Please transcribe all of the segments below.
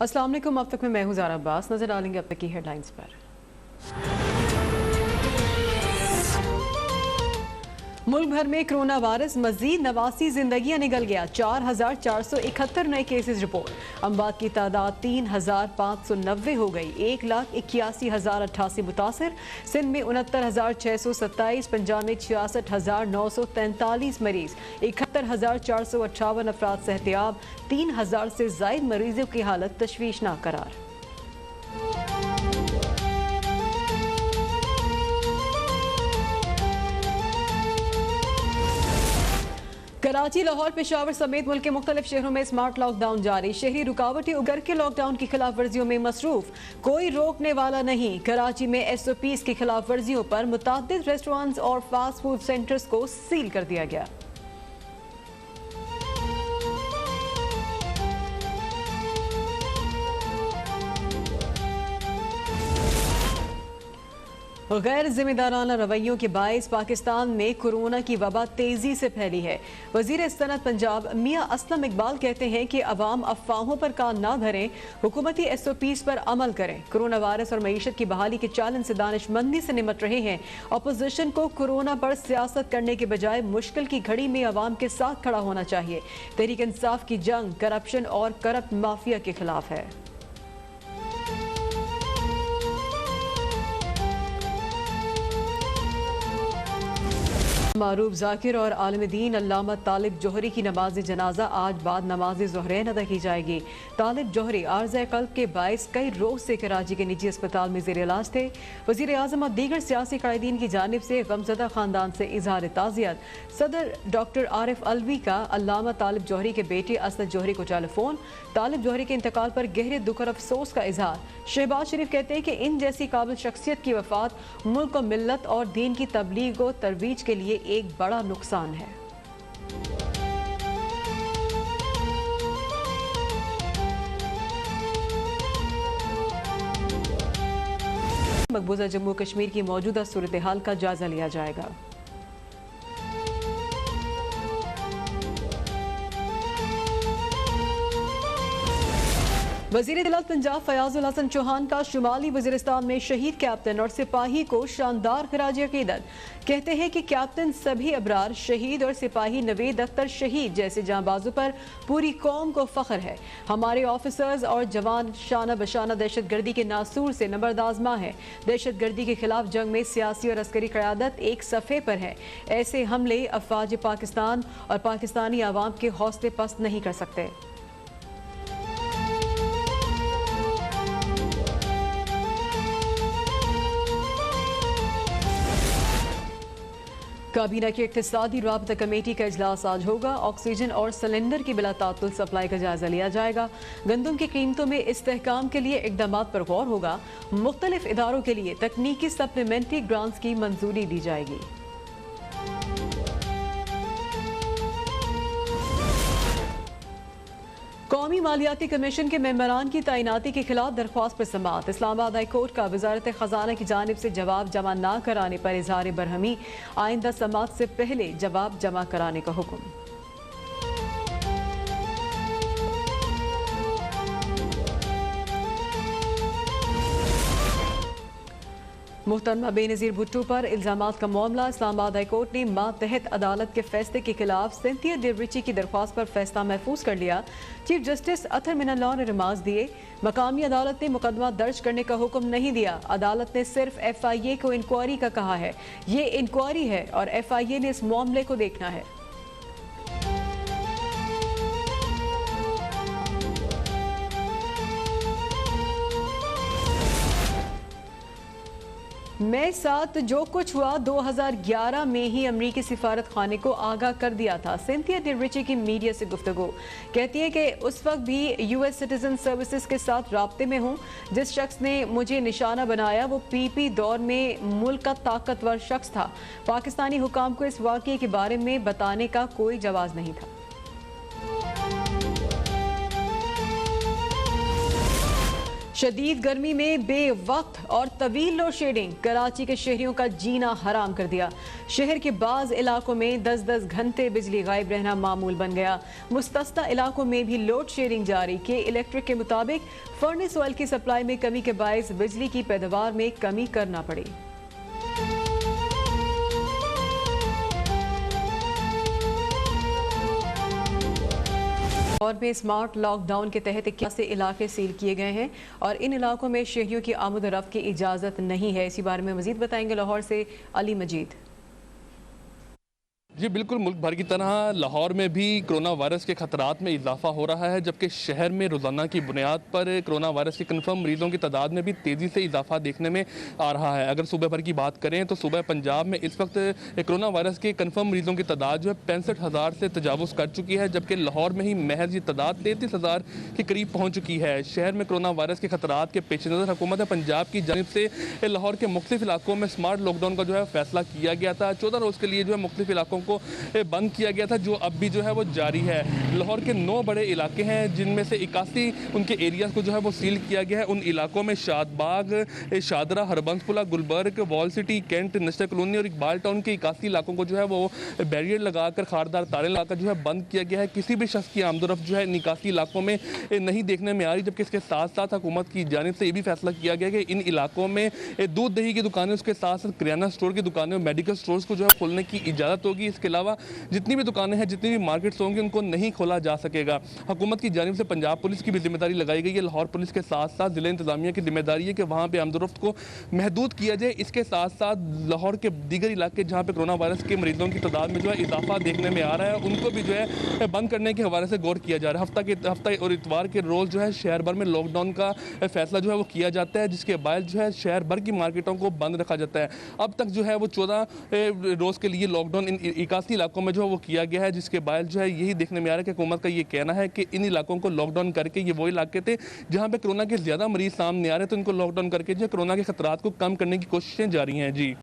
अस्सलाम वालेकुम। अब तक मैं हूं ज़ारा अब्बास। नजर डालेंगे अब तक की हेडलाइंस पर। मुल्क भर में कोरोना वायरस मजीद 89 जिंदगियां निगल गया। 4,471 नए केसेस रिपोर्ट। अमवात की तादाद 3,590 हो गई। 1,81,088 मुतासर। सिंध में 69,627, पंजाब में 66,943 मरीज, 71,458 अफराद सेहतियाब। 3,000 से जायद मरीजों की हालत तशवीशनाक करार। कराची, लाहौर, पेशावर समेत मुल्क के मुख्तलिफ शहरों में स्मार्ट लॉकडाउन जारी। शहरी रुकावटें उगर के लॉकडाउन की खिलाफ वर्जियों में मसरूफ। कोई रोकने वाला नहीं। कराची में SOPs की खिलाफ वर्जियों पर मुतअद्दिद रेस्टोरेंट्स और फास्ट फूड सेंटर्स को सील कर दिया गया। गैर जिम्मेदाराना रवैयों के बायस पाकिस्तान में कोरोना की वबा तेजी से फैली है। वजीर सनत पंजाब मियां असलम इकबाल कहते हैं कि अवाम अफवाहों पर कान ना धरें, हुकूमती SOPs पर अमल करें। कोरोना वायरस और मईशत की बहाली के चैलेंज से दानिशमंदी से निमट रहे हैं। अपोजिशन को कोरोना पर सियासत करने के बजाय मुश्किल की घड़ी में अवाम के साथ खड़ा होना चाहिए। तहरीक इंसाफ की जंग करप्शन और करप्ट माफिया के खिलाफ है। मारूफ जाकिर और आलिम दीन अल्लामा तालिब जोहरी की नमाज जनाजा आज बाद नमाज ज़ोहरैन अदा की जाएगी। तालिब जोहरी आर्ज़े क़ल्ब के बायस कई रोज से कराची के निजी अस्पताल में ज़ेर इलाज थे। वज़ीर आज़म और दीगर सियासी कायदीन की जानिब से गमज़दा खानदान से इज़हार ताज़ियत। सदर डॉक्टर आरिफ अलवी का अल्लामा तालिब जोहरी के बेटे असद जोहरी को टेलीफोन। तालिब जोहरी के इंतकाल पर गहरे दुख और अफसोस का इजहार। शहबाज शरीफ कहते हैं कि इन जैसी काबिल शख्सियत की वफात मुल्क और मिल्लत और दीन की तबलीग और तरवीज के लिए एक बड़ा नुकसान है। मकबूजा जम्मू कश्मीर की मौजूदा सूरत हाल का जायजा लिया जाएगा। वज़ीर दिलात पंजाब फयाजुल हसन चौहान का शुमाली वज़ीरिस्तान में शहीद कैप्टन और सिपाही को शानदार खिराज अकीदत। कहते हैं कि कैप्टन सभी अबरार शहीद और सिपाही नवेद अख्तर शहीद जैसे जांबाजों पर पूरी कौम को फख्र है। हमारे ऑफिसर्स और जवान शाना बशाना दहशत गर्दी के नासूर से नंबरदाजमा है। दहशत गर्दी के खिलाफ जंग में सियासी और अस्करी क़यादत एक सफ़े पर है। ऐसे हमले अफवाज पाकिस्तान और पाकिस्तानी आवाम के हौसले पस्त नहीं कर सकते। काबीना की इक़्तिसादी राबता कमेटी का इजलास आज होगा। ऑक्सीजन और सिलेंडर की बिला तातुल सप्लाई का जायजा लिया जाएगा। गंदम की कीमतों में इस्तेहकाम के लिए इक़दामात पर गौर होगा। मुख्तलिफ इदारों के लिए तकनीकी सप्लीमेंट्री ग्रांट्स की मंजूरी दी जाएगी। कौमी मालियाती कमीशन के मेंबरान की तैनाती के खिलाफ दरख्वास्त पर समाअत। इस्लामाबाद हाई कोर्ट का वजारत खजाना की जानिब से जवाब जमा न कराने पर इजहार बरहमी। आइंदा समाअत से पहले जवाब जमा कराने का हुक्म। मुहतरमा बेनज़ीर भुट्टो पर इल्जामात का मामला। इस्लामाबाद हाई कोर्ट ने मातहत अदालत के फैसले के खिलाफ सिंथिया डिरिची की दरख्वास्त पर फैसला महफूज कर लिया। चीफ जस्टिस अतर मिनल्लाह ने रिमार्क्स दिए। मकामी अदालत ने मुकदमा दर्ज करने का हुक्म नहीं दिया। अदालत ने सिर्फ FIA को इंक्वायरी का कहा है। ये इंक्वायरी है और FIA ने इस मामले को देखना है। मई 7 जो कुछ हुआ 2011 में ही अमरीकी सिफारत खाने को आगाह कर दिया था। सिंथिया डिरिची की मीडिया से गुफ्तगू। कहती है कि उस वक्त भी US सिटीजन सर्विसेज के साथ राब्ते में हूँ। जिस शख्स ने मुझे निशाना बनाया वो PP दौर में मुल्क का ताकतवर शख्स था। पाकिस्तानी हुकाम को इस वाक़ये के बारे में बताने का कोई जवाब नहीं था। शदीद गर्मी में बेवक्त और तवील लोड शेडिंग कराची के शहरियों का जीना हराम कर दिया। शहर के बाज़ इलाकों में 10-10 घंटे बिजली गायब रहना मामूल बन गया। मुस्तस्ना इलाकों में भी लोड शेडिंग जारी। के इलेक्ट्रिक के मुताबिक फर्नेस ऑयल की सप्लाई में कमी के बायस बिजली की पैदावार में कमी करना पड़ी। और में स्मार्ट लॉकडाउन के तहत 81 इलाके सील किए गए हैं और इन इलाकों में शहरियों की आमद और रफ्त की इजाज़त नहीं है। इसी बारे में मजीद बताएंगे लाहौर से अली मजीद। जी बिल्कुल, मुल्क भर की तरह लाहौर में भी कोरोना वायरस के खतरात में इजाफा हो रहा है, जबकि शहर में रोज़ाना की बुनियाद पर कोरोना वायरस के कन्फर्म मरीजों की तादाद में भी तेज़ी से इजाफा देखने में आ रहा है। अगर सूबे भर की बात करें तो सूबा पंजाब में इस वक्त कोरोना वायरस के कन्फर्म मरीजों की तादाद जो है 65,000 से तजावुज़ कर चुकी है, जबकि लाहौर में ही महज ये तादाद 33,000 के करीब पहुँच चुकी है। शहर में कोरोना वायरस के खतरात के पेश नज़र हुकूमत पंजाब की जानिब से लाहौर के मुख्तलिफ इलाकों में स्मार्ट लॉकडाउन का जो है फैसला किया गया था। 14 रोज़ के लिए जो है मुख्तलिफ इलाकों को बंद किया गया था, जो अब भी जो है वो जारी है। लाहौर के 9 बड़े इलाके हैं, जिनमें से 81 उनके एरियाज को जो है वो सील किया गया है। उन इलाकों में Shadbagh, Shahdara, Harbanspura, Gulberg, wall city, cantt, Nishtar colony और इकबाल टाउन के 81 इलाकों को जो है वो बैरियर लगाकर, खारदार तारे लगाकर जो है बंद किया गया है। किसी भी शख्स की आमदोरफ्त जो है इन 81 इलाकों में नहीं देखने में आ रही, जबकि इसके साथ साथ हुकूमत की जानिब से ये भी फैसला किया गया कि इन इलाकों में दूध दही की दुकानें, उसके साथ साथ किराना स्टोर की दुकानें और मेडिकल स्टोर्स को जो है खोलने की इजाज़त होगी। इसके अलावा जितनी भी दुकानें हैं, जितनी भी मार्केट्स होंगी, उनको नहीं खोला जा सकेगा। हुकूमत की जानिब से पंजाब पुलिस की भी जिम्मेदारी लगाई गई है। लाहौर पुलिस के साथ साथ ज़िला इंतजामिया की जिम्मेदारी है कि वहाँ पे आमदोरफ्त को महदूद किया जाए। इसके साथ साथ लाहौर के दीगर इलाके जहाँ पे कोरोना वायरस के मरीजों की तादाद में जो है इजाफा देखने में आ रहा है, उनको भी जो है बंद करने के हवाले से गौर किया जा रहा है। हफ्ता और इतवार के रोज़ जो है शहर भर में लॉकडाउन का फैसला जो है वो किया जाता है, जिसके बाद जो है शहर भर की मार्केटों को बंद रखा जाता है। अब तक जो है वो 14 रोज़ के लिए लॉकडाउन इन 81 इलाकों में जो है वो किया गया है, जिसके बाद जो है यही देखने में आ रहा है कि हुकूमत का ये कहना है कि इन इलाकों को लॉकडाउन करके, ये वो इलाके थे जहाँ पे कोरोना के ज़्यादा मरीज सामने आ रहे हैं, तो इनको लॉकडाउन करके जो है कोरोना के खतरात को कम करने की कोशिशें जारी हैं। जी,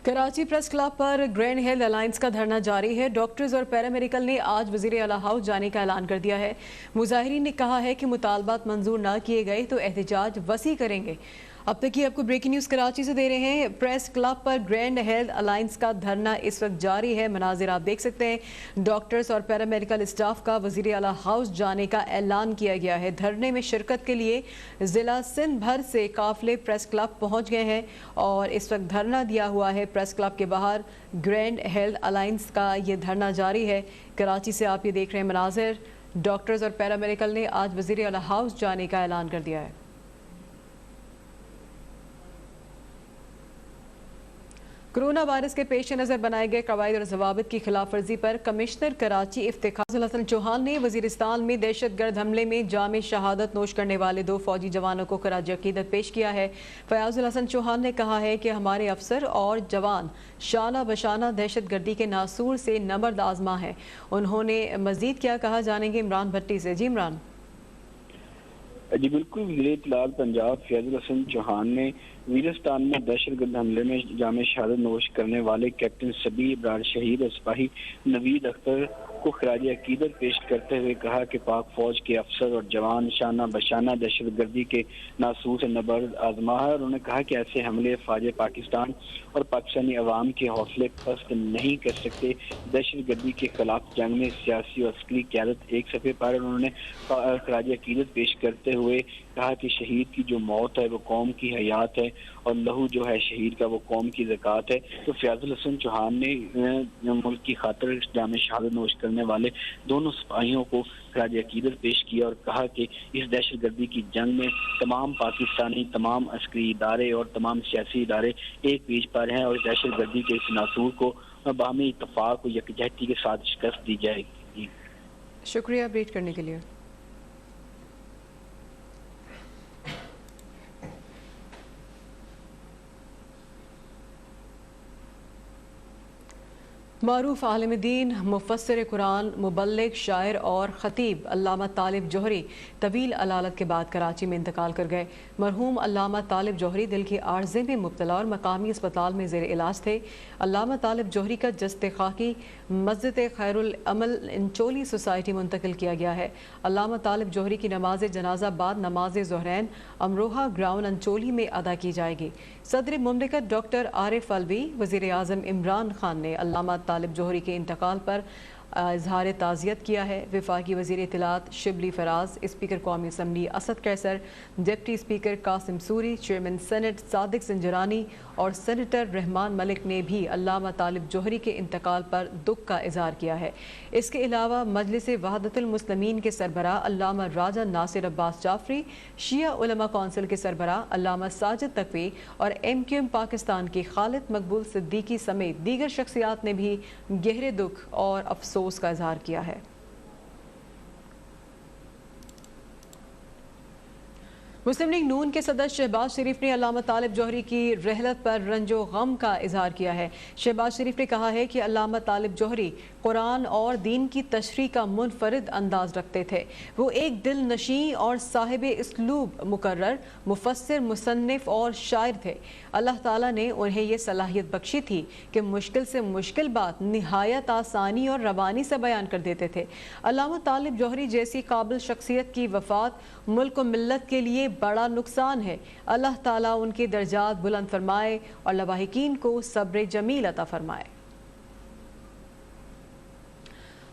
कराची प्रेस क्लब पर ग्रैंड हेल्थ अलायंस का धरना जारी है। डॉक्टर्स और पैरामेडिकल ने आज वज़ीर आला हाउस जाने का ऐलान कर दिया है। मुजाहिरीन ने कहा है कि मुतालबात मंजूर ना किए गए तो एहतजाज वसी करेंगे। अब तक की आपको ब्रेकिंग न्यूज़ कराची से दे रहे हैं। प्रेस क्लब पर ग्रैंड हेल्थ अलायंस का धरना इस वक्त जारी है। मनाजिर आप देख सकते हैं। डॉक्टर्स और पैरामेडिकल स्टाफ का वज़ीर आला हाउस जाने का ऐलान किया गया है। धरने में शिरकत के लिए ज़िला सिंध भर से काफ़िले प्रेस क्लब पहुंच गए हैं और इस वक्त धरना दिया हुआ है। प्रेस क्लब के बाहर ग्रैंड हेल्थ अलायंस का ये धरना जारी है। कराची से आप ये देख रहे हैं मनाजिर। डॉक्टर्स और पैरामेडिकल ने आज वज़ीर आला हाउस जाने का ऐलान कर दिया है। कोरोना वायरस के पेश नज़र बनाए गए कवायद और ज़वाबित की खिलाफ वर्जी पर कमिश्नर कराची इफ्तिखार हसन चौहान ने वज़ीरिस्तान में दहशत गर्द हमले में जामे शहादत नोश करने वाले 2 फौजी जवानों को खराज अकीदत पेश किया है। फयाजुल हसन चौहान ने कहा है कि हमारे अफसर और जवान शाना बशाना दहशत गर्दी के नासूर से नबर्द आजमा है। उन्होंने मजीद क्या कहा, जानेंगे इमरान भट्टी से। जी इमरान। जी बिल्कुल, वज़ीर इत्तलात पंजाब फयाजुल हसन चौहान ने वज़ीरिस्तान में दहशतगर्द हमले में जामे शहादत नोश करने वाले कैप्टन सबी इब्रार शहीद सिपाही नवीद अख्तर को खराज अकीदत पेश करते हुए कहा कि पाक फौज के अफसर और जवान शाना बशाना दहशतगर्दी के नासूर से नबर्द आजमा है। उन्होंने कहा कि ऐसे हमले फ़ौज पाकिस्तान और पाकिस्तानी अवाम के हौसले पस्त नहीं कर सकते। दहशतगर्दी के खिलाफ जंग में सियासी और अस्करी क़यादत एक सफ़े पर। उन्होंने खराज अकीदत पेश करते हुए कहा कि शहीद की जो मौत है वो कौम की हयात है और लहू जो है शहीद का वो कौम की ज़कात है। तो फयाजुल हसन चौहान ने मुल्क की खातिर जामे शहादत नोश करने वाले दोनों सिपाहियों को खराज अकीदत पेश किया और कहा कि इस दहशतगर्दी की जंग में तमाम पाकिस्तानी, तमाम अस्करी इदारे और तमाम सियासी इदारे एक पेज पर हैं और इस दहशतगर्दी के इस नासूर को बाहमी इत्तफाक और यकजहती के साथ शिकस्त दी जाएगी। शुक्रिया अपडेट करने के लिए। معروف عالم دین، مفسر قرآن، مبلغ، شاعر اور خطیب علامہ طالب جوہری طویل علالت کے بعد کراچی میں انتقال کر گئے۔ مرحوم علامہ طالب جوہری دل کی عارضے میں مبتلا اور مقامی اسپتال میں زیر علاج تھے۔ علامہ طالب جوہری کا جسد خاکی مسجد خیر العمل انچولی سوسائٹی منتقل کیا گیا ہے۔ علامہ طالب جوہری کی نماز جنازہ بعد نماز ظہرین امروہہ گراؤنڈ انچولی میں ادا کی جائے گی۔ صدر مملکت ڈاکٹر عارف الوی، وزیر اعظم عمران خان نے علامہ طالب جوہری کے انتقال پر اظہار تعزیت کیا ہے۔ وفاقی وزیر اطلاعات شبلی فراز، اسپیکر قومی assembly Asad Qaiser, deputy speaker Qasim Suri, chairman senate Sadiq Sanjrani اور سینیٹر رحمان ملک نے بھی علامہ طالب جوہری کے انتقال پر دکھ کا اظہار کیا ہے۔ اس کے علاوہ مجلس وحدت المسلمین کے سربراہ علامہ راجہ ناصر عباس جعفری، شیعہ علماء کونسل کے سربراہ علامہ ساجد تقوی اور MQM پاکستان کے خالد مقبول صدیقی سمیت دیگر شخصیات نے بھی گہرے دکھ اور افسوس کا اظہار کیا ہے۔ مسلم لیگ نون کے صدر شہباز شریف نے علامہ طالب جوہری کی رحلت پر رنج و غم کا اظہار کیا ہے۔ شہباز شریف نے کہا ہے کہ علامہ طالب جوہری قرآن اور دین کی تشریح کا منفرد انداز رکھتے تھے۔ وہ ایک دل نشیں اور صاحب اسلوب مقرر مفسر، مصنف اور شاعر تھے۔ اللہ تعالیٰ نے انہیں یہ صلاحیت بخشی تھی کہ مشکل سے مشکل بات نہایت آسانی اور روانی سے بیان کر دیتے تھے۔ علامہ طالب جوہری جیسی قابل شخصیت کی وفات ملک و ملت کے لیے بڑا نقصان ہے۔ اللہ تعالیٰ ان کے درجات بلند فرمائے اور لواحقین کو صبر جمیل عطا فرمائے۔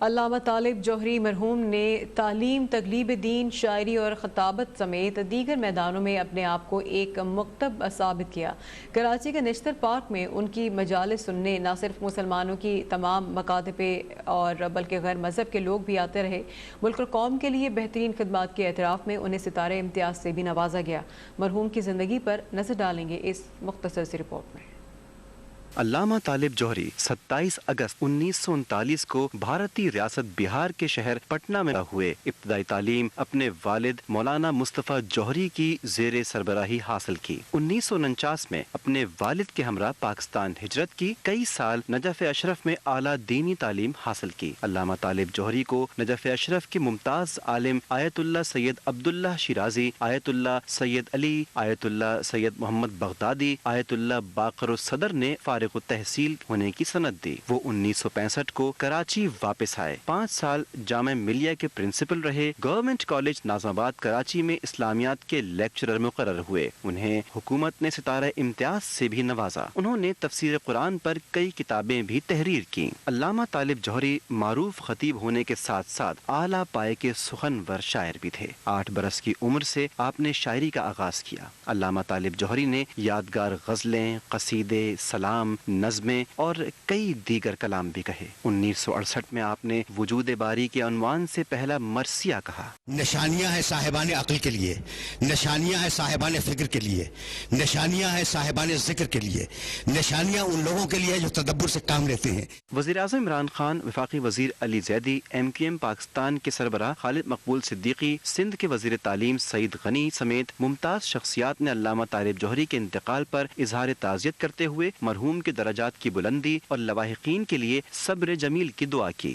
علامہ طالب جوہری مرحوم نے تعلیم، تغلیب دین، شاعری اور خطابت سمیت دیگر میدانوں میں اپنے آپ کو ایک مکتب ثابت کیا۔ کراچی کے نشتر پارک میں ان کی مجالس سننے نہ صرف مسلمانوں کی تمام مکاتب اور بلکہ غیر مذہب کے لوگ بھی آتے رہے۔ ملک اور قوم کے لیے بہترین خدمات کے اعتراف میں انہیں ستارہ امتیاز سے بھی نوازا گیا۔ مرحوم کی زندگی پر نظر ڈالیں گے اس مختصر سی رپورٹ میں۔ علامہ طالب جوہری 27 اگست 1939 کو بھارتی ریاست بہار کے شہر پٹنہ میں ہوئے۔ ابتدائی تعلیم اپنے والد مولانا مصطفیٰ جوہری کی زیر سربراہی حاصل کی۔ 1949 میں اپنے والد کے ہمراہ پاکستان ہجرت کی۔ کئی سال نجف اشرف میں اعلیٰ دینی تعلیم حاصل کی۔ علامہ طالب جوہری کو نجف اشرف کے ممتاز عالم آیت اللہ سید عبداللہ شیرازی، آیت اللہ سید علی، آیت اللہ سید محمد بغدادی، آیت اللہ باقر الصدر نے فارغ التحصیل ہونے کی سند دی۔ وہ 1965 کو کراچی واپس آئے۔ 5 سال جامعہ ملیہ کے پرنسپل رہے۔ گورنمنٹ کالج ناظم آباد کراچی میں اسلامیات کے لیکچرر مقرر ہوئے۔ انہیں حکومت نے ستارہ امتیاز سے بھی نوازا۔ انہوں نے تفسیر قرآن پر کئی کتابیں بھی تحریر کی۔ علامہ طالب جوہری معروف خطیب ہونے کے ساتھ ساتھ اعلیٰ پائے کے سخنور شاعر بھی تھے۔ 8 برس کی عمر سے آپ نے شاعری کا آغاز کیا۔ علامہ طالب جوہری نے یادگار غزلیں، قصیدے، سلام، نظمیں اور کئی دیگر کلام بھی کہے۔ 1968 میں آپ نے وجود باری کے عنوان سے پہلا مرثیہ کہا۔ نشانیاں ہیں صاحبان عقل کے لیے، نشانیاں ہیں صاحبان فکر کے لیے، نشانیاں ہیں صاحبان ذکر کے لیے، نشانیاں ان لوگوں کے لیے جو تدبر سے کام لیتے ہیں۔ وزیر اعظم عمران خان، وفاقی وزیر علی زیدی، MQM پاکستان کے سربراہ خالد مقبول صدیقی، سندھ کے وزیر تعلیم سعید غنی سمیت ممتاز شخصیات نے علامہ طالب جوہری کے انتقال پر اظہار تعزیت کرتے ہوئے مرحوم کے درجات کی بلندی اور لواحقین کے لیے صبر جمیل کی دعا کی۔